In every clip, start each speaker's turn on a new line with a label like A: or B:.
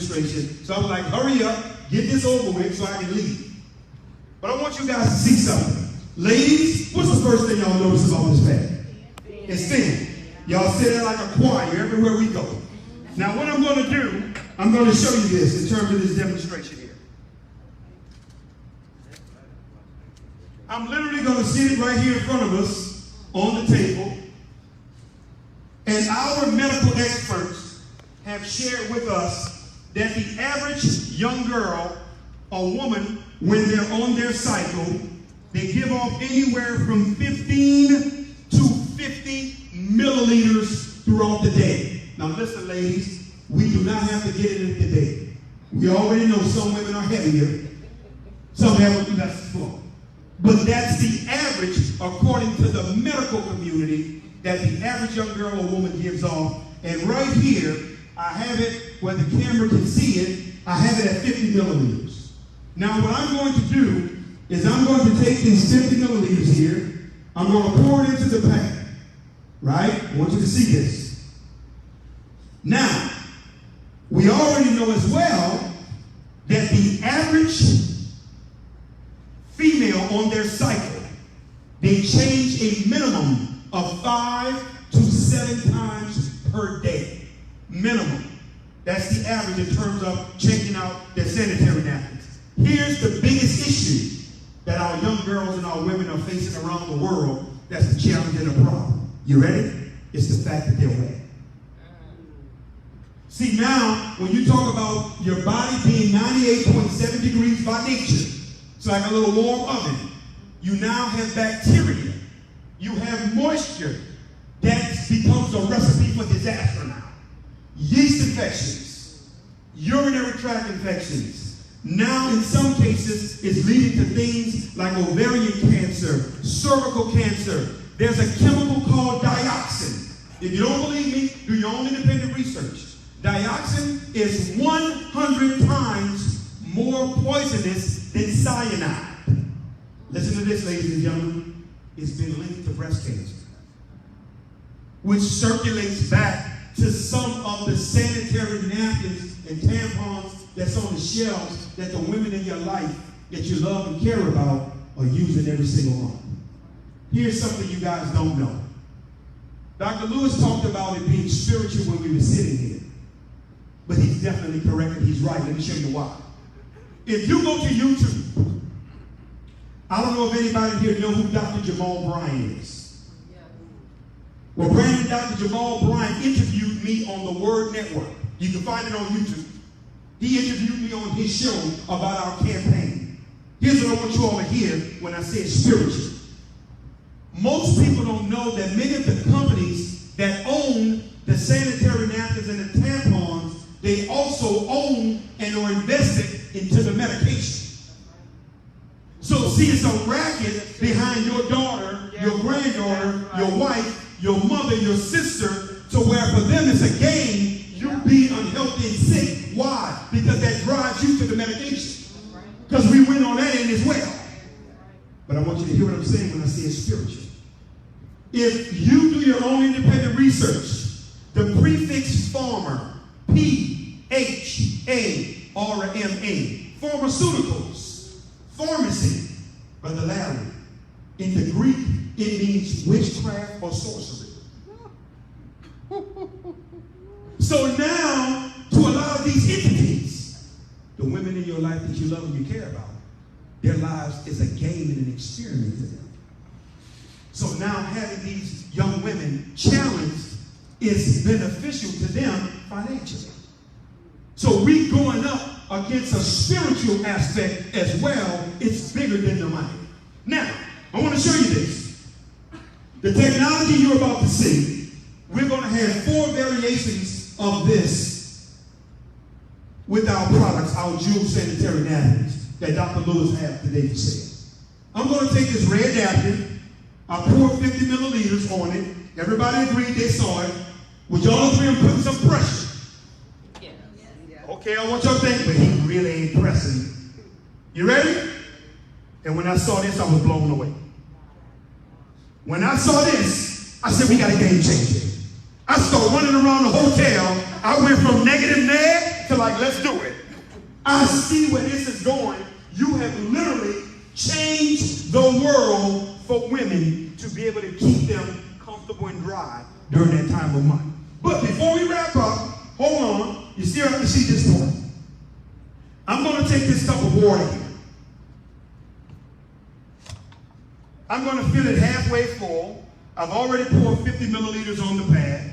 A: demonstration. So I was like, hurry up, get this over with so I can leave. But I want you guys to see something. Ladies, what's the first thing y'all notice about this bag? It's thin. Y'all sit there like a choir everywhere we go. Now what I'm going to do, I'm going to show you this in terms of this demonstration here. I'm literally going to sit it right here in front of us on the table. And our medical experts have shared with us that the average young girl or woman, when they're on their cycle, they give off anywhere from 15 to 50 milliliters throughout the day. Now listen, ladies, we do not have to get into the debate. We already know some women are heavier, some have less flow. But that's the average, according to the medical community, that the average young girl or woman gives off. And right here, I have it where the camera can see it. I have it at 50 milliliters. Now what I'm going to do is I'm going to take these 50 milliliters here. I'm going to pour it into the pan. Right? I want you to see this. Now, we already know as well that the average female on their cycle, they change a minimum of 5 to 7 times per day. Minimum. That's the average in terms of changing out their sanitary napkins. Here's the biggest issue that our young girls and our women are facing around the world. That's the challenge and the problem. You ready? It's the fact that they're wet. See, now, when you talk about your body being 98.7 degrees by nature, it's like a little warm oven. You now have bacteria. You have moisture. That becomes a recipe for disaster now. Yeast infections, urinary tract infections. Now, in some cases, it's leading to things like ovarian cancer, cervical cancer. There's a chemical called dioxin. If you don't believe me, do your own independent research. Dioxin is 100 times more poisonous than cyanide. Listen to this, ladies and gentlemen. It's been linked to breast cancer, which circulates back to some of the sanitary napkins and tampons that's on the shelves that the women in your life that you love and care about are using every single month. Here's something you guys don't know. Dr. Lewis talked about it being spiritual when we were sitting here. But he's definitely correct and he's right. Let me show you why. If you go to YouTube, I don't know if anybody here knows who Dr. Jamal Bryant is. Well, Brandon, Dr. Jamal Bryant interviewed me on the Word Network. You can find it on YouTube. He interviewed me on his show about our campaign. Here's what I want you all to hear when I say spiritual. Most people don't know that many of the companies that own the sanitary napkins and the tampons, they also own and are invested into the medication. So see, it's a racket behind your daughter, your granddaughter, your wife, your mother, your sister, to where for them it's a game, you being unhealthy and sick. Why? Because that drives you to the medication. Because we win on that end as well. But I want you to hear what I'm saying when I say it's spiritual. If you do your own independent research, the prefix pharma, P-H-A-R-M-A, pharmaceuticals, pharmacy, Brother Larry, in the Greek, it means witchcraft or sorcery. So now, to a lot of these entities, the women in your life that you love and you care about, their lives is a game and an experiment to them. So now having these young women challenged is beneficial to them financially. So we going up against a spiritual aspect as well. It's bigger than the money. Now, I want to show you this. The technology you're about to see, we're going to have 4 variations of this with our products, our jewel sanitary napkins that Dr. Lewis had today for sale. I'm going to take this red napkin. I poured 50 milliliters on it. Everybody agreed they saw it. Would y'all agree on putting some pressure? Yeah. Okay, I want y'all to think, but he really ain't pressing. You ready? And when I saw this, I was blown away. When I saw this, I said, we got a game changer. I started running around the hotel. I went from negative Ned head to like, let's do it. I see where this is going. You have literally changed the world for women to be able to keep them comfortable and dry during that time of month. But before we wrap up, hold on. You still have to see this part. I'm going to take this cup of water here. I'm going to fill it halfway full. I've already poured 50 milliliters on the pad.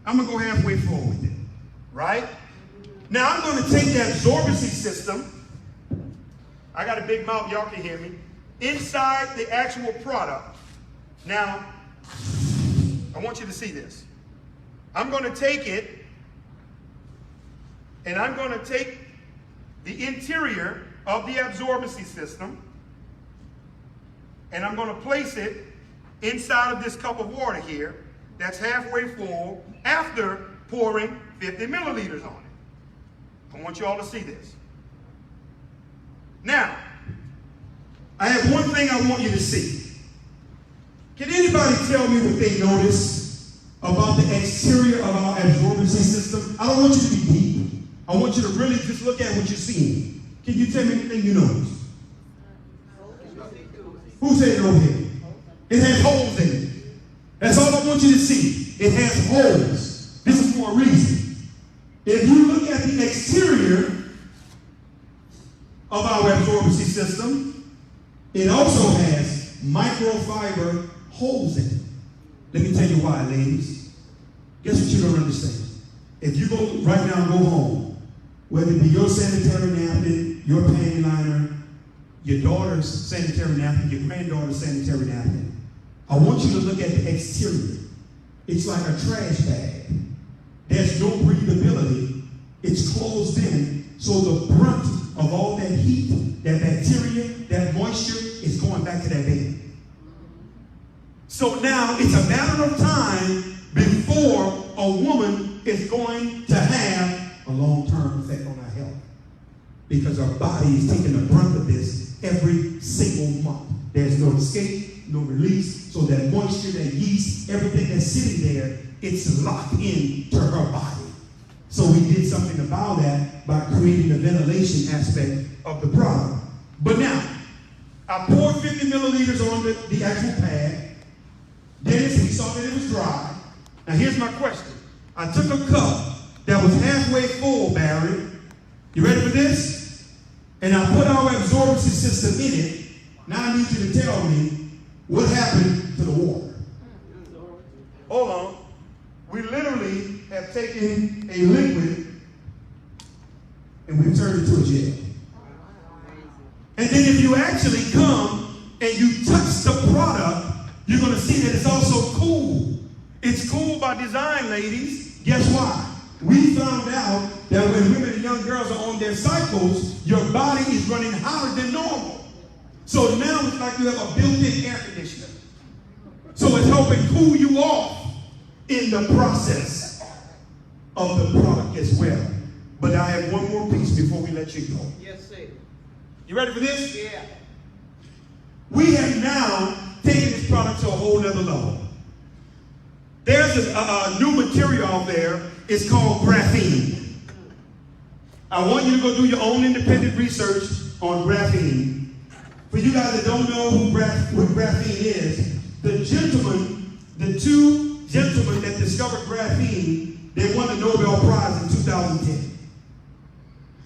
A: I'm going to go halfway full with it. Right? Now I'm going to take that absorbency system. I got a big mouth, y'all can hear me. Inside the actual product. Now, I want you to see this. I'm going to take it, and I'm going to take the interior of the absorbency system, and I'm going to place it inside of this cup of water here that's halfway full after pouring 50 milliliters on it. I want you all to see this. Now, I have one thing I want you to see. Can anybody tell me what they notice about the exterior of our absorbency system? I don't want you to be deep. I want you to really just look at what you're seeing. Can you tell me anything you notice? Who said it over here? It has holes in it. That's all I want you to see. It has holes. This is for a reason. If you look at the exterior of our absorbency system, it also has microfiber holes in it. Let me tell you why, ladies. Guess what you don't understand? If you go right now and go home, whether it be your sanitary napkin, your panty liner, your daughter's sanitary napkin, your granddaughter's sanitary napkin, I want you to look at the exterior. It's like a trash bag. There's no breathability. It's closed in, so the brunt of all that heat, that bacteria, that moisture is going back to that bag. So now it's a matter of time before a woman is going to have a long-term effect on her health, because our body is taking the brunt of this every single month. There's no escape, no release, so that moisture, that yeast, everything that's sitting there, it's locked into her body. So we did something about that by creating the ventilation aspect of the product. But now, I poured 50 milliliters on the actual pad. Then we saw that it was dry. Now here's my question. I took a cup that was halfway full, Barry. You ready for this? And I put our absorbency system in it. Now I need you to tell me what happened to the water. Hold on. We literally have taken a liquid and we've turned it to a gel. And then if you actually come and you touch the product, you're going to see that it's also cool. It's cool by design, ladies. Guess why? We found out that when women and young girls are on their cycles, your body is running hotter than normal. So now it's like you have a built-in air conditioner. So it's helping cool you off in the process of the product as well. But I have one more piece before we let you go.
B: Yes, sir.
A: You ready for this?
B: Yeah.
A: We have now taken this product to a whole nother level. There's a new material out there. It's called graphene. I want you to go do your own independent research on graphene. For you guys that don't know what graphene is, the two gentlemen that discovered graphene, they won the Nobel Prize in 2010.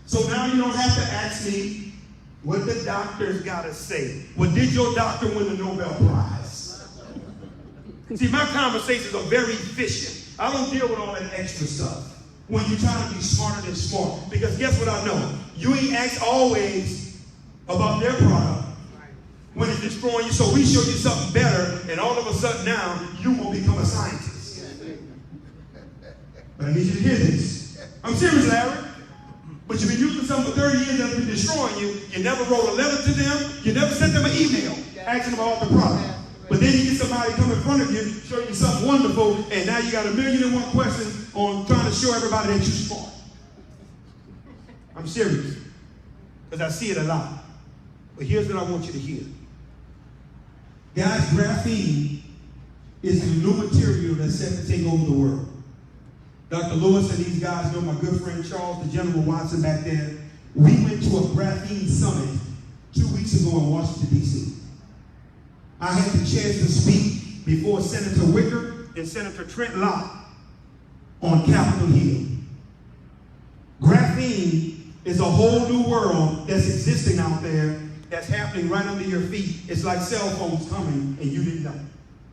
A: So now you don't have to ask me what the doctors got to say. Well, did your doctor win the Nobel Prize? See, my conversations are very efficient. I don't deal with all that extra stuff when you're trying to be smarter than smart. Because guess what I know? You ain't asked always about their product when it's destroying you. So we show you something better, and all of a sudden now, you will become a scientist. But I need you to hear this. I'm serious, Larry. But you've been using something for 30 years that's been destroying you. You never wrote a letter to them. You never sent them an email asking them about the product. But then you get somebody come in front of you, show you something wonderful, and now you got 1,000,001 questions on trying to show everybody that you're smart. I'm serious. Because I see it a lot. But here's what I want you to hear. Guys, graphene is the new material that's set to take over the world. Dr. Lewis and these guys know my good friend Charles, the General Watson back there. We went to a graphene summit 2 weeks ago in Washington, D.C. I had the chance to speak before Senator Wicker and Senator Trent Lott on Capitol Hill. Graphene is a whole new world that's existing out there that's happening right under your feet. It's like cell phones coming and you didn't know.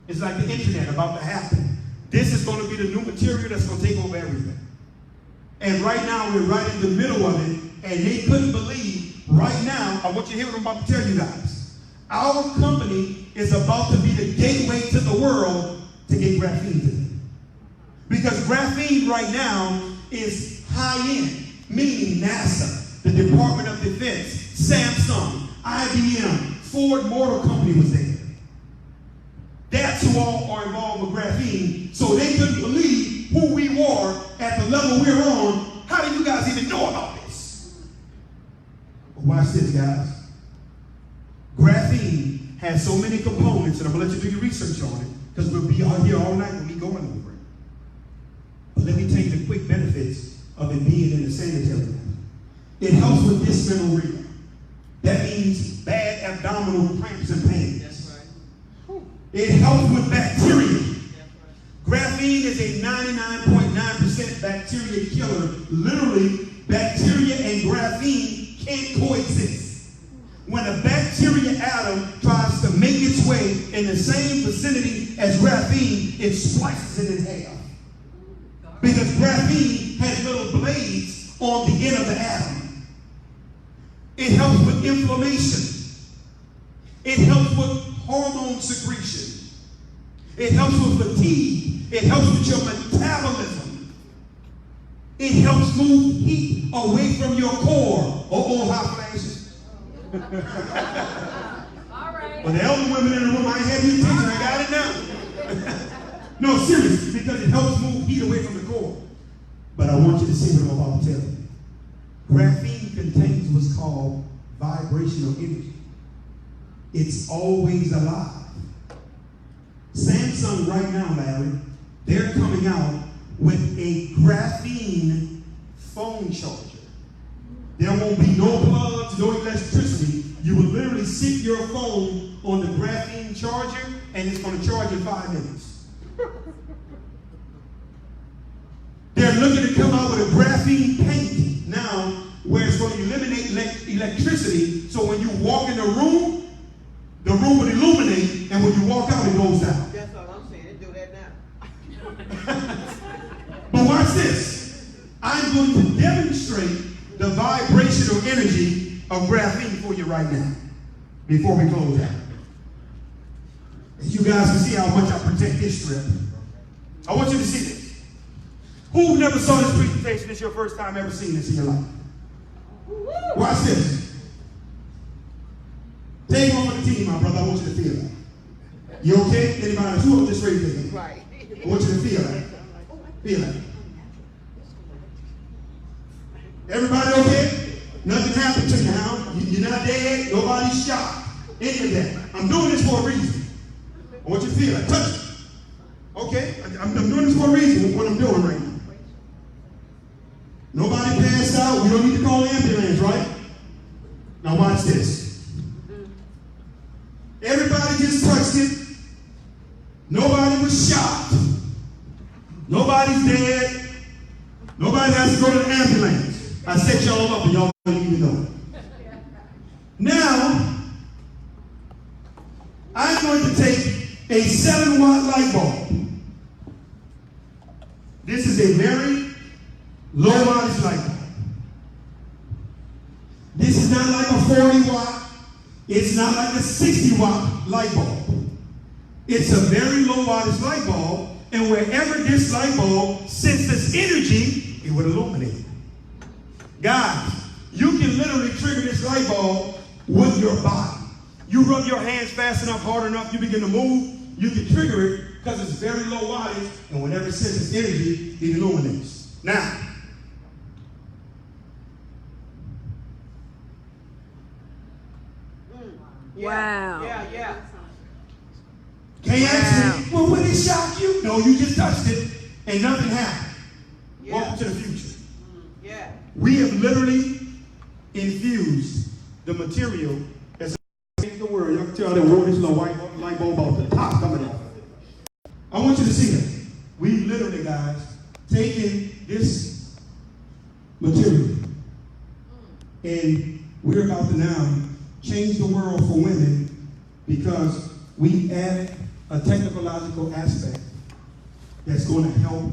A: It's like the internet about to happen. This is going to be the new material that's going to take over everything. And right now we're right in the middle of it, and they couldn't believe right now. I want you to hear what I'm about to tell you guys. Our company is about to be the gateway to the world to get graphene to them. Because graphene right now is high-end, meaning NASA, the Department of Defense, Samsung, IBM, Ford Motor Company was there. That's who all are involved with graphene, so they couldn't believe who we were at the level we're on. How do you guys even know about this? But watch this, guys. Graphene has so many components, and I'm going to let you do your research on it, because we'll be out here all night when we going over it. But let me tell you the quick benefits of it being in the sanitary wrap. It helps with dysmenorrhea. That means bad abdominal cramps and pain. That's right. It helps with bacteria. That's right. Graphene is a 99.9% bacteria killer. Literally, bacteria and graphene can't coexist. When a bacteria atom tries to make its way in the same vicinity as graphene, it slices it in half. Because graphene has little blades on the end of the atom. It helps with inflammation. It helps with hormone secretion. It helps with fatigue. It helps with your metabolism. It helps move heat away from your core. Oh, hot flashes. All right. Well, the elder women in the room, I ain't had you attention. I got it now. No, seriously, because it helps move heat away from the core. But I want you to see what I'm about to tell you. Graphene contains what's called vibrational energy. It's always alive. Samsung right now, Larry, they're coming out with a graphene phone charger. There won't be no plugs, no electricity. You will literally stick your phone on the graphene charger, and it's going to charge in 5 minutes. They're looking to come out with a graphene paint now where it's going to eliminate electricity, so when you walk in the room will illuminate, and when you walk out, it goes down.
B: That's all I'm saying. They do that now.
A: But watch this. I'm going to demonstrate the vibrational energy of graphene for you right now, before we close out. As you guys can see how much I protect this strip. I want you to see this. Who never saw this presentation? It's your first time ever seeing this in your life. Watch this. Take one for the team, my brother. I want you to feel that. You okay? Anybody else? Who just raised their hand?
B: Right.
A: I want you to feel that. Feel that. Everybody okay? Nothing happened to you now. You're not dead. Nobody's shot. Any of that. I'm doing this for a reason. I want you to feel that. Touch it. Okay? I'm doing this for a reason, what I'm doing right now. Nobody passed out. We don't need to call the ambulance, right? Now watch this. Everybody just touched it. Nobody was shot. Nobody's dead. Nobody has to go to the ambulance. I set y'all up and y'all don't even know it. Now, I'm going to take a 7-watt light bulb. This is a very low wattage light bulb. This is not like a 40-watt. It's not like a 60-watt light bulb. It's a very low wattage light bulb, and wherever this light bulb senses energy, it would illuminate. Guys, you can literally trigger this light bulb with your body. You rub your hands fast enough, hard enough, you begin to move, you can trigger it because it's very low wattage, and whenever it senses energy, it illuminates. Now,
C: wow.
B: Yeah.
A: Can't ask me, well, would it shock you? No, you just touched it, and nothing happened. infused the material that's in the world. Y'all can tell that word, this little white light bulb off the top coming off. I want you to see that. We've literally, guys, taken this material and we're about to now change the world for women because we added a technological aspect that's going to help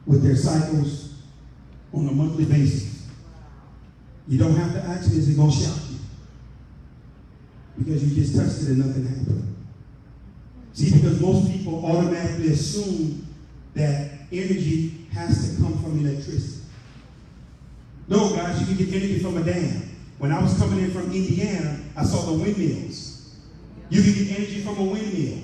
A: with their cycles on a monthly basis. You don't have to ask me, is it going to shock you? Because you just touched it and nothing happened. See, because most people automatically assume that energy has to come from electricity. No, guys, you can get energy from a dam. When I was coming in from Indiana, I saw the windmills. You can get energy from a windmill.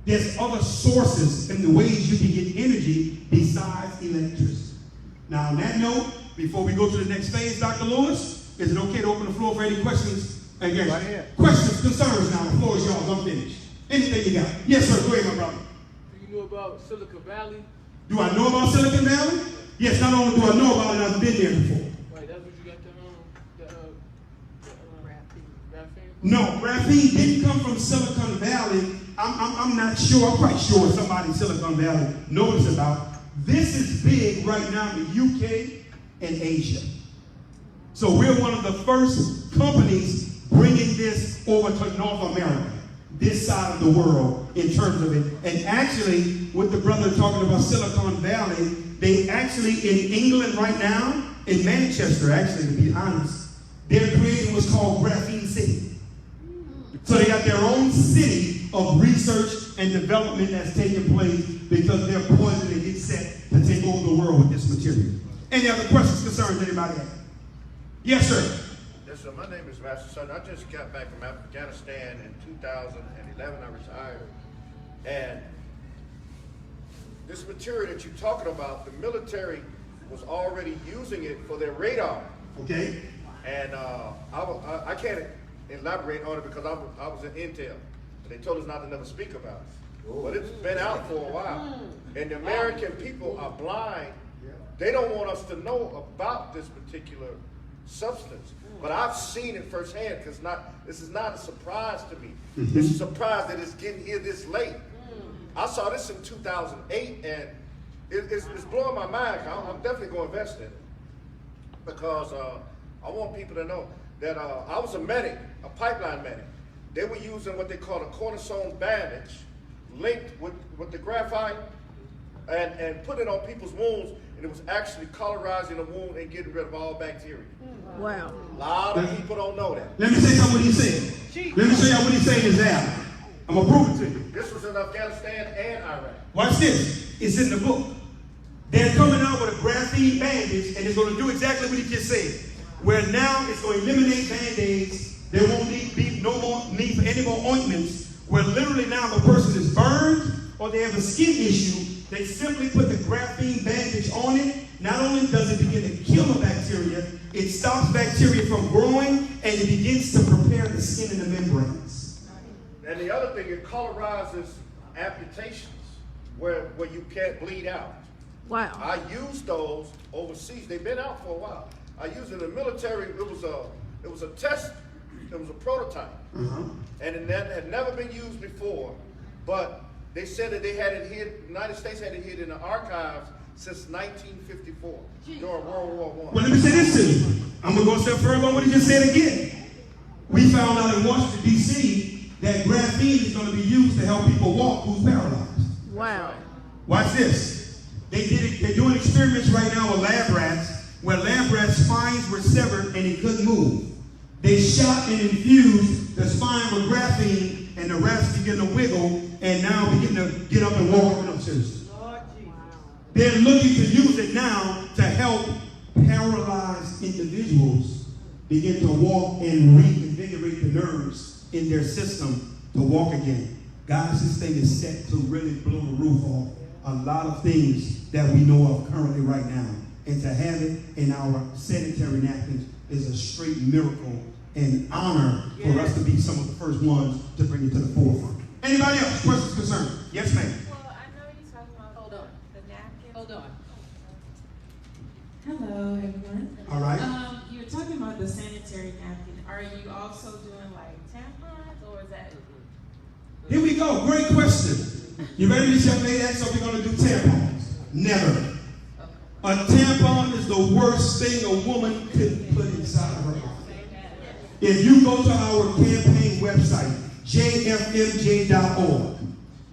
A: There's other sources and the ways you can get energy besides electricity. Now, on that note, before we go to the next phase, Dr. Lewis, is it okay to open the floor for any questions? Again,
C: Right here.
A: questions, concerns now. The floor is yours. I'm finished. Anything you got? Yes, sir. Go ahead, my brother.
D: Do you know about Silicon Valley?
A: Do I know about Silicon Valley? Yes, not only do I know about it, I've been there before.
D: Right, that's what you got graphene.
A: No, graphene didn't come from Silicon Valley. I'm not sure. I'm quite sure somebody in Silicon Valley knows about. This is big right now in the UK and Asia. So we're one of the first companies bringing this over to North America, this side of the world in terms of it. And actually, with the brother talking about Silicon Valley, they actually in England right now, in Manchester actually, to be honest, they're creating what's called Graphene City. So they got their own city of research and development that's taking place because they're poised and get set to take over the world with this material. Any other questions, concerns, anybody have? Yes, sir.
C: Yes, sir. My name is Master Son. I just got back from Afghanistan in 2011. I retired. And this material that you're talking about, the military was already using it for their radar.
A: Okay.
C: And I can't elaborate on it because I was in Intel. And they told us not to never speak about it. But it's been out for a while. And the American people are blind. They don't want us to know about this particular substance. But I've seen it firsthand because this is not a surprise to me. It's a surprise that it's getting here this late. I saw this in 2008 and it's blowing my mind. I'm definitely going to invest in it because I want people to know that I was a medic, a pipeline medic. They were using what they call a cortisone bandage linked with the graphite and put it on people's wounds, and it was actually colorizing the wound and getting rid of all bacteria.
E: Wow.
C: A lot of people don't know that.
A: Let me say something what he said. Let me show you what he's saying is that. I'm going to prove it to you.
C: This was in Afghanistan and Iraq.
A: Watch this. It's in the book. They're coming out with a graphene bandage, and it's going to do exactly what he just said. Where now it's going to eliminate Band-Aids. There won't be no more need for any more ointments. Where literally now if a person is burned or they have a skin issue, they simply put the graphene bandage on it. Not only does it begin to kill the bacteria, it stops bacteria from growing, and it begins to prepare the skin and the membranes.
C: And the other thing, it colorizes amputations where you can't bleed out.
E: Wow.
C: I used those overseas. They've been out for a while. I used it in the military. It was a test. It was a prototype, and it had never been used before. But they said that they had it here. The United States had it here in the archives since 1954 during World War I.
A: Well, let me say this to you. I'm going to go a step further on what he just said again. We found out in Washington, D.C. that graphene is going to be used to help people walk who's paralyzed.
E: Wow.
A: Watch this. They're doing experiments right now with lab rats where lab rats' spines were severed and they couldn't move. They shot and infused the spine with graphene, and the rats begin to wiggle and now begin to get up and walk up seriously. They're looking to use it now to help paralyzed individuals begin to walk and reinvigorate the nerves in their system to walk again. Guys, this thing is set to really blow the roof off a lot of things that we know of currently right now. And to have it in our sanitary napkins is a straight miracle and honor for us to be some of the first ones to bring it to the forefront. Anybody else? Questions, concerns? Yes, ma'am.
F: Well, I know you're talking about
B: Hold on.
F: the napkin.
B: Hold on.
G: Hello, everyone.
A: All right.
G: You're talking
F: about the sanitary napkin, are you also doing like tampons or is that?
A: Here we go. Great question. You ready, Miss Young Lady? So we're going to do tampons. Never. A tampon is the worst thing a woman could put inside of her body. If you go to our campaign website, jfmj.org,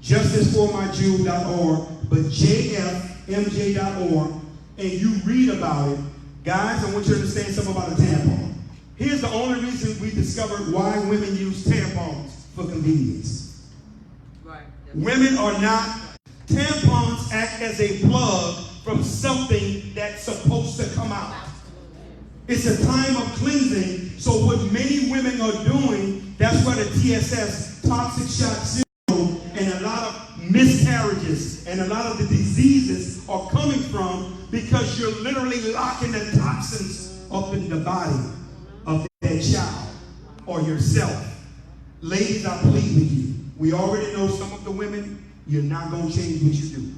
A: justiceformyjew.org, but jfmj.org, and you read about it, guys, I want you to understand something about a tampon. Here's the only reason we discovered why women use tampons for convenience.
B: Right.
A: Women are not. Tampons act as a plug from something that's supposed to come out. It's a time of cleansing. So what many women are doing, that's where the TSS, toxic shock syndrome, and a lot of miscarriages and a lot of the diseases are coming from, because you're literally locking the toxins up in the body of that child or yourself. Ladies, I plead with you. We already know some of the women, you're not going to change what you do.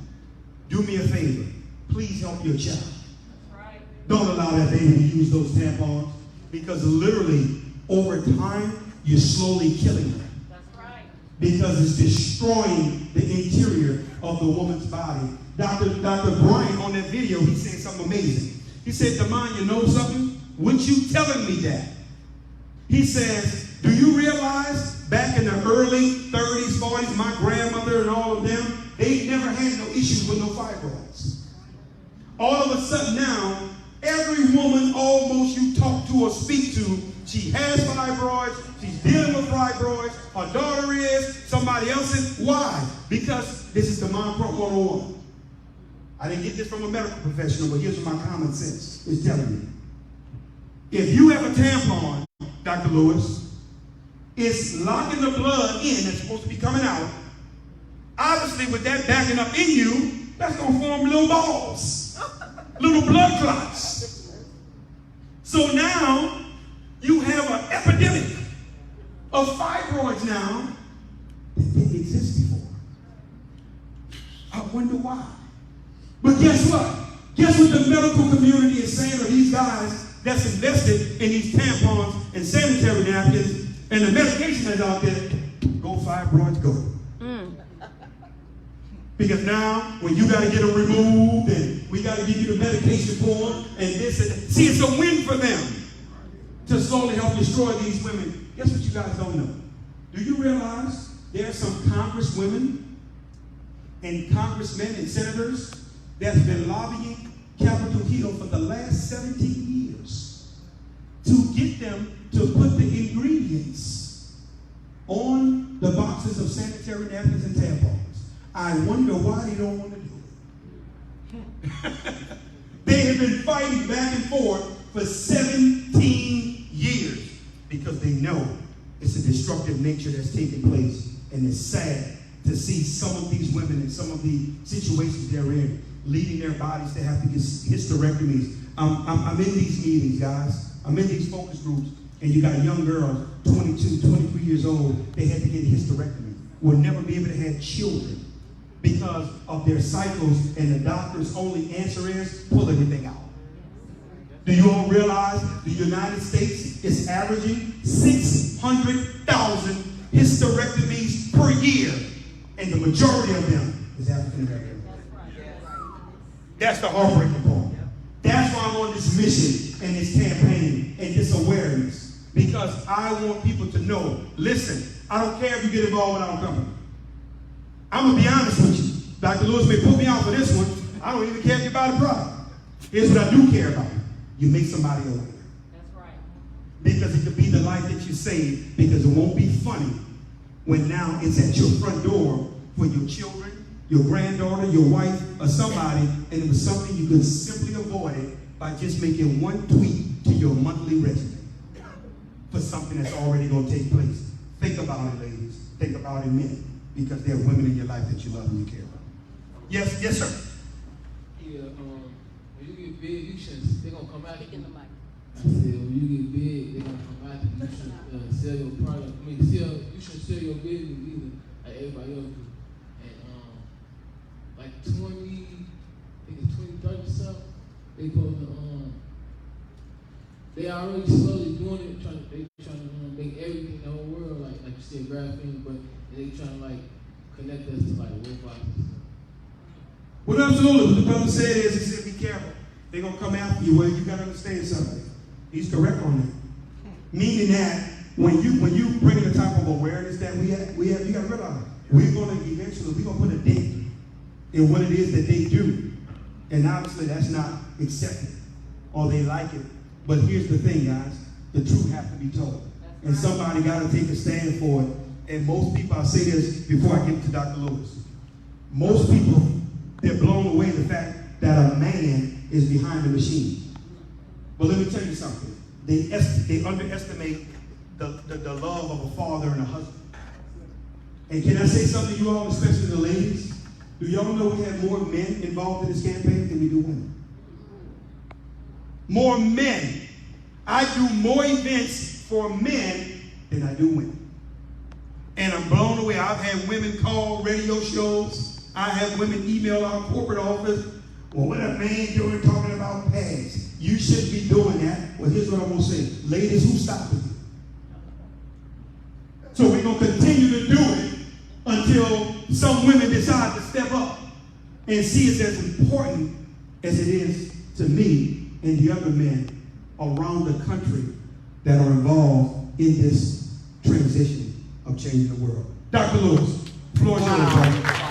A: Do me a favor. Please help your child. Don't allow that baby to use those tampons, because literally over time you're slowly killing her.
F: That's right.
A: Because it's destroying the interior of the woman's body. Dr. Bryant on that video, he said something amazing. He said, Damon, you know something? What you telling me that? He says, do you realize back in the early 30s, 40s, my grandmother and all of them, they never had no issues with no fibroids. All of a sudden now, every woman almost you talk to or speak to, she has fibroids, she's dealing with fibroids, her daughter is, somebody else is. Why? Because this is the Mom Pro 101. I didn't get this from a medical professional, but here's what my common sense is telling me. If you have a tampon, Dr. Lewis, it's locking the blood in that's supposed to be coming out. Obviously, with that backing up in you, that's going to form little balls, little blood clots. So now, you have an epidemic of fibroids now that didn't exist before. I wonder why. But guess what? Guess what the medical community is saying to these guys that's invested in these tampons and sanitary napkins and the medication that's out there? Go fibroids, go. Because now, when you got to get them removed and we got to give you the medication for them and this and that. See, it's a win for them to slowly help destroy these women. Guess what you guys don't know? Do you realize there are some congresswomen and congressmen and senators that's been lobbying Capitol Hill for the last 17 years to get them to put the ingredients on the boxes of sanitary napkins and tampons? I wonder why they don't want to do it. They have been fighting back and forth for 17 years because they know it's a destructive nature that's taking place, and it's sad to see some of these women and some of the situations they're in, leading their bodies to have to get hysterectomies. I'm in these meetings, guys. I'm in these focus groups, and you got young girls, 22, 23 years old, they had to get a hysterectomy. Will never be able to have children because of their cycles, and the doctor's only answer is pull everything out. Do you all realize the United States is averaging 600,000 hysterectomies per year, and the majority of them is African American? That's the heartbreaking part. That's why I'm on this mission and this campaign and this awareness, because I want people to know, listen, I don't care if you get involved with our company. I'm going to be honest with you. Dr. Lewis may put me out for this one. I don't even care if you buy the product. Here's what I do care about. You make somebody aware.
F: That's right.
A: Because it could be the life that you save, because it won't be funny when now it's at your front door for your children, your granddaughter, your wife, or somebody, and it was something you could simply avoid it by just making one tweet to your monthly regimen for something that's already going to take place. Think about it, ladies. Think about it, men. Because there are women in your life that you love and you care about. Yes, yes, sir.
D: Yeah, when you get big, you shouldn't. They're gonna come out. I said, when you get big, they're gonna come out. You should sell your product. You should sell your business either, like everybody else do. And like 20, I think it's 20, 30 something. They supposed to they already slowly doing it. They trying to make everything in the whole world like you said, graphene, but they trying to like connect us to like robots and stuff.
A: Well, absolutely. What the brother said is, he said, be careful. They're going to come after you. Well, you got to understand something. He's correct on that. Meaning that when you bring the type of awareness that we have, you got to realize we're going to eventually, we're going to put a dent in what it is that they do. And obviously that's not accepted or they like it. But here's the thing, guys. The truth has to be told. And somebody got to take a stand for it. And most people, I'll say this before I get to Dr. Lewis. Most people, they're blown away the fact that a man is behind the machine. But let me tell you something. They underestimate the love of a father and a husband. And can I say something to you all, especially the ladies? Do y'all know we have more men involved in this campaign than we do women? More men. I do more events for men than I do women. And I'm blown away. I've had women call radio shows. I have women email our corporate office. Well, what a man doing talking about pads? You shouldn't be doing that. Well, here's what I'm going to say. Ladies, who's stopping you? So we're going to continue to do it until some women decide to step up and see it as important as it is to me and the other men around the country that are involved in this transition of changing the world. Dr. Lewis, floor is yours, brother.